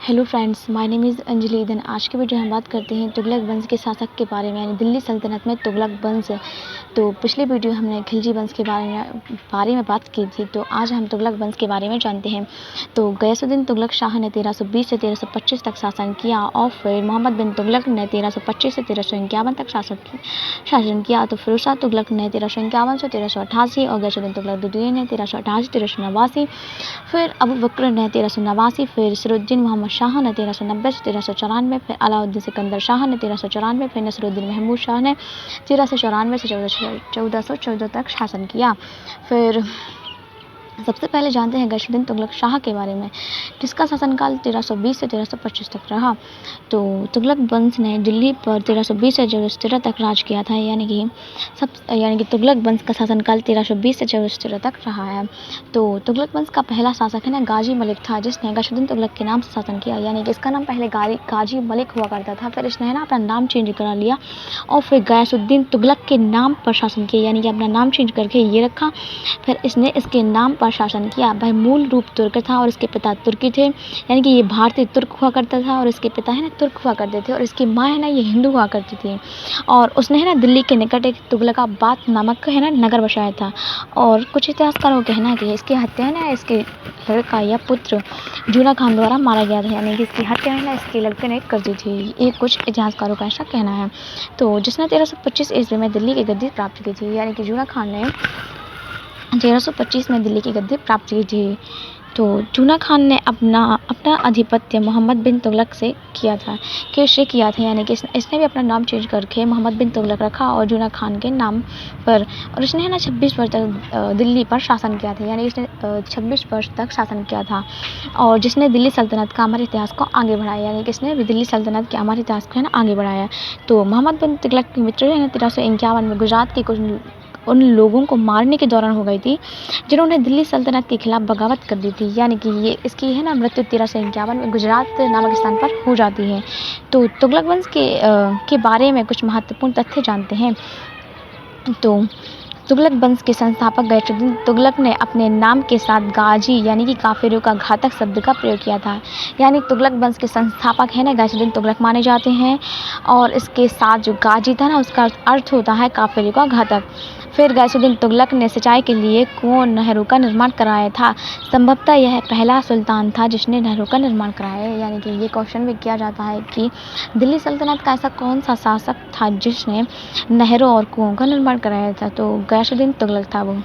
Hello friends, my name is Anjali. Then आज की video हम बात करते हैं तुगलक वंश के शासक के बारे में, यानी दिल्ली सल्तनत में तुगलक वंश। तो पिछली वीडियो हमने खिलजी वंश के बारे में बात की थी, तो आज हम तुगलक वंश के बारे में जानते हैं। तो गयासुद्दीन तुगलक शाह ने 1320 से 1325 तक शासन किया और फिर मोहम्मद बिन तुगलक ने 1325 से 1351 तक शासन किया। तो फिरोज तुगलक ने 1351 से 1388 और गयासुद्दीन तुगलक द्वितीय ने 1388 1389, फिर अबू बकर ने 1389, फिर सिराजुद्दीन मोहम्मद शाह ने 1390 से 1394, फिर अलाउद्दीन सिकंदर शाह ने 1394, फिर नसरुद्दीन महमूद शाह ने 1394 से 1414 तक शासन किया। फिर सबसे पहले जानते हैं गयासुद्दीन तुगलक शाह के बारे में, जिसका शासनकाल 1320 से 1325 तक रहा। तो तुगलक वंश ने दिल्ली पर 1320 से 1413 तक राज किया था, यानी कि तुगलक वंश का शासनकाल 1320 से 1413 तक रहा है। तो तुगलक वंश का पहला शासक है ना गाजी मलिक था, जिसने गयासुद्दीन तुगलक के नाम से शासन किया, यानी कि इसका नाम पहले गाजी मलिक हुआ करता था, फिर इसने है ना अपना नाम चेंज करा लिया और फिर गयासुद्दीन तुगलक के नाम पर शासन किया, यानी कि अपना नाम चेंज करके ये रखा, फिर इसने इसके नाम पर शासन किया। वह मूल रूप तुर्क था और इसके पिता तुर्की थे, यानी कि ये भारतीय तुर्क हुआ करता था और इसके पिता है ना तुर्क हुआ करते थे, और इसकी माँ है ना ये हिंदू हुआ करती थी। और उसने है ना दिल्ली के निकट एक तुगलकाबाद नामक है ना नगर बसाया था। और कुछ इतिहासकारों का कहना है कि इसकी हत्या है ना इसके लड़का या पुत्र जूना खान द्वारा मारा गया था, यानी कि इसकी हत्या है ना इसके लड़के ने कर दी थी। ये कुछ इतिहासकारों का ऐसा कहना है। तो जिसने 1325 ईस्वी में दिल्ली की गद्दी प्राप्त की थी, यानी कि जूना खान ने 1325 में दिल्ली की गद्दी प्राप्त की थी। तो जूना खान ने अपना आधिपत्य मोहम्मद बिन तुगलक से किया था, यानी कि इसने भी अपना नाम चेंज करके मोहम्मद बिन तुगलक रखा और जूना खान के नाम पर। और इसने है ना 26 वर्ष तक दिल्ली पर शासन किया था, यानी इसने 26 वर्ष तक शासन किया था, और जिसने दिल्ली सल्तनत का अमर इतिहास को आगे बढ़ाया, यानी कि इसने दिल्ली सल्तनत के अमर इतिहास को है ना आगे बढ़ाया। तो मोहम्मद बिन तुगलक की मृत्यु है ना 1351 में गुजरात के कुछ उन लोगों को मारने के दौरान हो गई थी जिन्होंने दिल्ली सल्तनत के खिलाफ बगावत कर दी थी, यानी कि ये इसकी है ना मृत्यु 1351 में गुजरात नामक स्थान पर हो जाती है। तो तुगलक वंश के बारे में कुछ महत्वपूर्ण तथ्य जानते हैं। तो तुगलक वंश के संस्थापक गयासुद्दीन तुगलक ने अपने नाम के साथ गाजी यानी कि काफिरों का घातक शब्द का प्रयोग किया था, यानी तुगलक वंश के संस्थापक है ना गयासुद्दीन तुगलक माने जाते हैं, और इसके साथ जो गाजी था ना उसका अर्थ होता है काफिरों का घातक। फिर गयासुद्दीन तुगलक ने सिंचाई के लिए कुओं नहरों का निर्माण कराया था। संभवतः यह पहला सुल्तान था जिसने नहरों का निर्माण कराया है, यानी कि ये क्वेश्चन भी किया जाता है कि दिल्ली सल्तनत का ऐसा कौन सा शासक था जिसने नहरों और कुओं का निर्माण कराया था। तो गयासुद्दीन तुगलक था वो।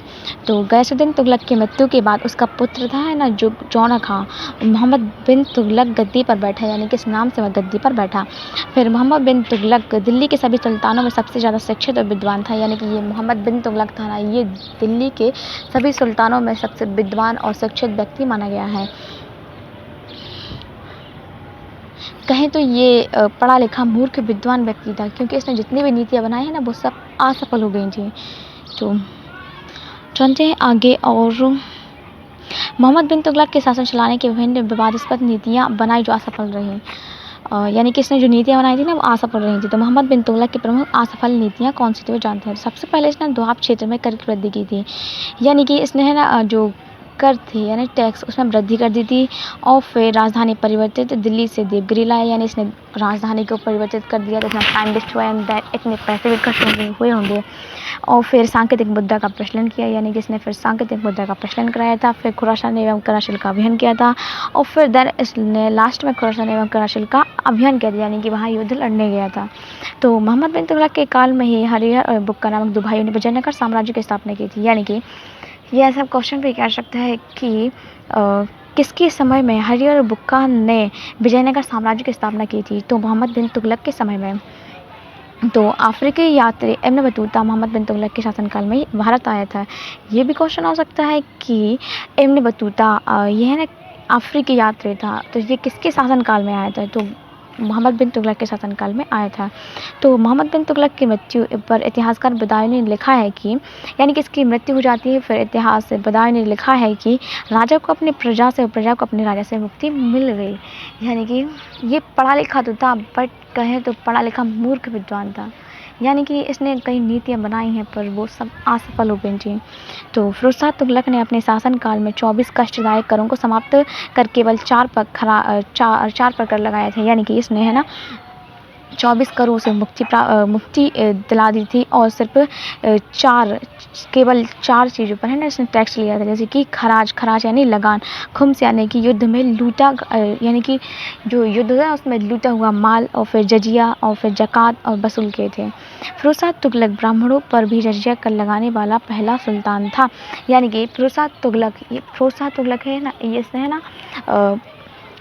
तो गयासुद्दीन तुगलक की मृत्यु के बाद उसका पुत्र था है ना जो जौना खां मोहम्मद बिन तुगलक गद्दी पर बैठा, यानी कि इस नाम से वह गद्दी पर बैठा। फिर मोहम्मद बिन तुगलक दिल्ली के सभी सुल्तानों में सबसे ज़्यादा शिक्षित और विद्वान था, यानी कि ये मोहम्मद बिन तुगलक था ना ये दिल्ली के सभी सुल्तानों में सबसे विद्वान और शिक्षित व्यक्ति माना गया है। कहें तो ये पढ़ा लिखा मूर्ख विद्वान व्यक्ति था, क्योंकि इसने जितनी भी नीतियाँ बनाई हैं ना वो सब असफल हो गई थी। तो जानते हैं आगे। और मोहम्मद बिन तुगलक के शासन चलाने की विभिन्न विवादास्पद नीतियाँ बनाई जो असफल रही, यानी कि इसने जो नीतियाँ बनाई थी ना वो असफल रही थी। तो मोहम्मद बिन तुगलक की प्रमुख असफल नीतियाँ कौन सी थी वो जानते हैं। सबसे पहले इसने दोआब क्षेत्र में कर की वृद्धि की थी, यानी कि इसने है ना जो कर थी यानी टैक्स उसमें वृद्धि कर दी थी। और फिर राजधानी परिवर्तित दिल्ली से देवगिरी लाया, यानी इसने राजधानी को परिवर्तित कर दिया। तो इतना टाइम वेस्ट हुआ एंड इतने पैसे भी खर्च हुए होंगे। और फिर सांकेतिक मुद्दा का प्रचलन किया, यानी कि इसने फिर सांकेतिक मुद्दा का प्रचलन कराया था। फिर खुरासान एवं कराशिल का अभियान किया था, और फिर देन इसने लास्ट में खुरासान एवं कराशिल का अभियान किया था, यानी कि वहाँ युद्ध लड़ने गया था। तो मोहम्मद बिन तुगलक के काल में ही हरिहर और बुक्का नामक दो भाइयों ने विजयनगर साम्राज्य की स्थापना की थी, यानी कि यह ऐसा क्वेश्चन भी कह सकता है कि किसके समय में हरिहर और बुक्का ने विजयनगर साम्राज्य की स्थापना की थी। तो मोहम्मद बिन तुगलक के समय में। तो अफ्रीकी यात्री इब्न बतूता मोहम्मद बिन तुगलक के शासनकाल में भारत आया था। ये भी क्वेश्चन हो सकता है कि इब्न बतूता ये है ना अफ्रीकी यात्री था, तो ये किसके शासनकाल में आया था। तो मोहम्मद बिन तुगलक के शासनकाल में आया था। तो मोहम्मद बिन तुगलक की मृत्यु पर इतिहासकार बदायूनी ने लिखा है कि, यानी कि इसकी मृत्यु हो जाती है, फिर इतिहास बदायूनी ने लिखा है कि राजा को अपनी प्रजा से और प्रजा को अपने राजा से मुक्ति मिल गई, यानी कि ये पढ़ा लिखा तो था बट कहें तो पढ़ा लिखा मूर्ख विद्वान था, यानी कि इसने कई नीतियाँ बनाई हैं पर वो सब असफल हो गई थी। तो फिरोज़ शाह तुगलक ने अपने शासनकाल में 24 कष्टदायक करों को समाप्त कर केवल 4 पर कर लगाए थे। यानी कि इसने है ना 24 करोड़ से मुक्ति दिला दी थी और सिर्फ केवल 4 चीज़ों पर है ना इसने टैक्स लिया था, जैसे कि खराज यानी लगान, खुम्स यानी कि युद्ध में यानी कि जो युद्ध है उसमें लूटा हुआ माल, और फिर जजिया और फिर ज़कात और वसूल किए थे। फिरोज़ शाह तुगलक ब्राह्मणों पर भी जजिया कर लगाने वाला पहला सुल्तान था। यानी कि फिरोज़ शाह तुगलक है ना, ये इसने है ना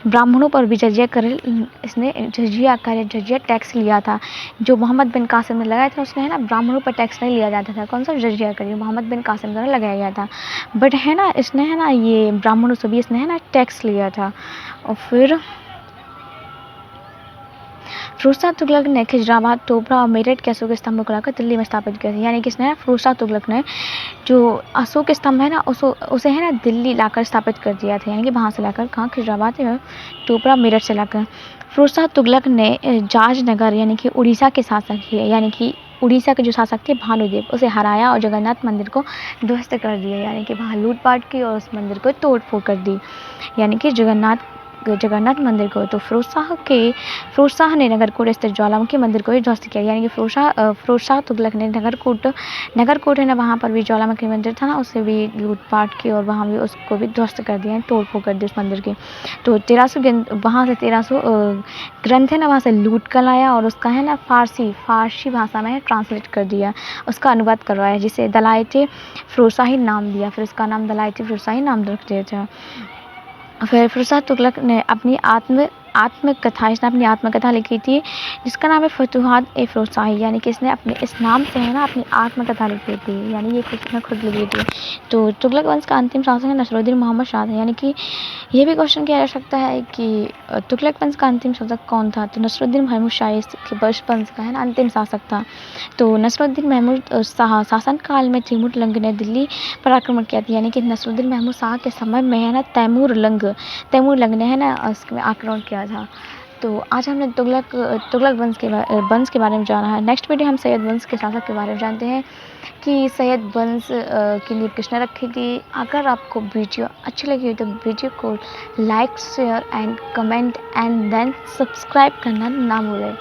ब्राह्मणों पर भी जजिया टैक्स लिया था। जो मोहम्मद बिन कासिम ने लगाया था उसने है ना ब्राह्मणों पर टैक्स नहीं लिया जाता था। कौन सा? जजिया कर, मोहम्मद बिन कासिम द्वारा लगाया गया था। बट है ना इसने है ना ये ब्राह्मणों से भी इसने है ना टैक्स लिया था। और फिर फिरोज़ शाह तुगलक ने खिजराबाद, टोपरा और मेरठ के अशोक स्तंभों को लाकर दिल्ली में स्थापित किया था। यानी कि इसने फिरोज़ शाह तुगलक ने जो अशोक स्तंभ है ना उसे है ना दिल्ली लाकर स्थापित कर दिया था। यानी कि वहाँ से लाकर कहाँ? खिजराबाद या टोपरा मेरठ से लाकर। फिरोज़ शाह तुगलक ने जाजनगर यानी कि उड़ीसा के शासक थे, यानी कि उड़ीसा के जो शासक थे भानुदेव, उसे हराया और जगन्नाथ मंदिर को ध्वस्त कर दिया। यानी कि वहाँ लूटपाट की और उस मंदिर को तोड़ फोड़ कर दी, यानी कि जगन्नाथ मंदिर को। तो फिरोज़ शाह ने नगरकोट स्थित ज्वालामुखी मंदिर को भी ध्वस्त किया। यानी कि फिरोज़ शाह तुगलक ने नगरकोट है ना वहाँ पर भी ज्वालामुखी मंदिर था ना, उससे भी लूटपाट की और वहाँ भी उसको भी ध्वस्त कर दिया, तोड़ फोड़ कर दी उस मंदिर की। तो 1300 ग्रंथ है ना वहाँ से लूट कर लाया और उसका है ना फारसी भाषा में ट्रांसलेट कर दिया, उसका अनुवाद करवाया, जिसे दलायत फिरोज़शाही नाम दिया। फिर उसका नाम दलायत फिरोज़शाही नाम रख दिया था। फिर फिरोज़ शाह तुगलक ने इसने अपनी आत्मकथा लिखी थी, जिसका नाम है फुतुहात-ए-फिरोज़शाही। यानी कि इसने अपने इस नाम से है ना अपनी आत्मकथा लिखी थी, यानी ये इसने खुद लिखी थी। तो तुगलक वंश का अंतिम शासक है नसरुद्दीन मोहम्मद शाह था। यानी कि ये भी क्वेश्चन किया जा सकता है कि तुगलक वंश का अंतिम शासक कौन था? तो नसरुद्दीन महमूद शाह के वंश का है ना अंतिम शासक था। तो नसरुद्दीन महमूद शाह शासनकाल में तैमूर लंग ने दिल्ली पर आक्रमण किया था। यानी कि नसरुद्दीन महमूद शाह के समय में है ना तैमूर लंग ने है ना उसमें आक्रमण किया था। तो आज हमने तुगलक वंश के बारे में जाना है। नेक्स्ट वीडियो हम सैयद वंश के शासक के बारे में जानते हैं कि सैयद वंश की नींव किसने रखी थी। अगर आपको वीडियो अच्छी लगी हो तो वीडियो को like, share and comment and then subscribe करना ना भूलें।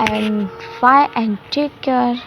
And bye and take care.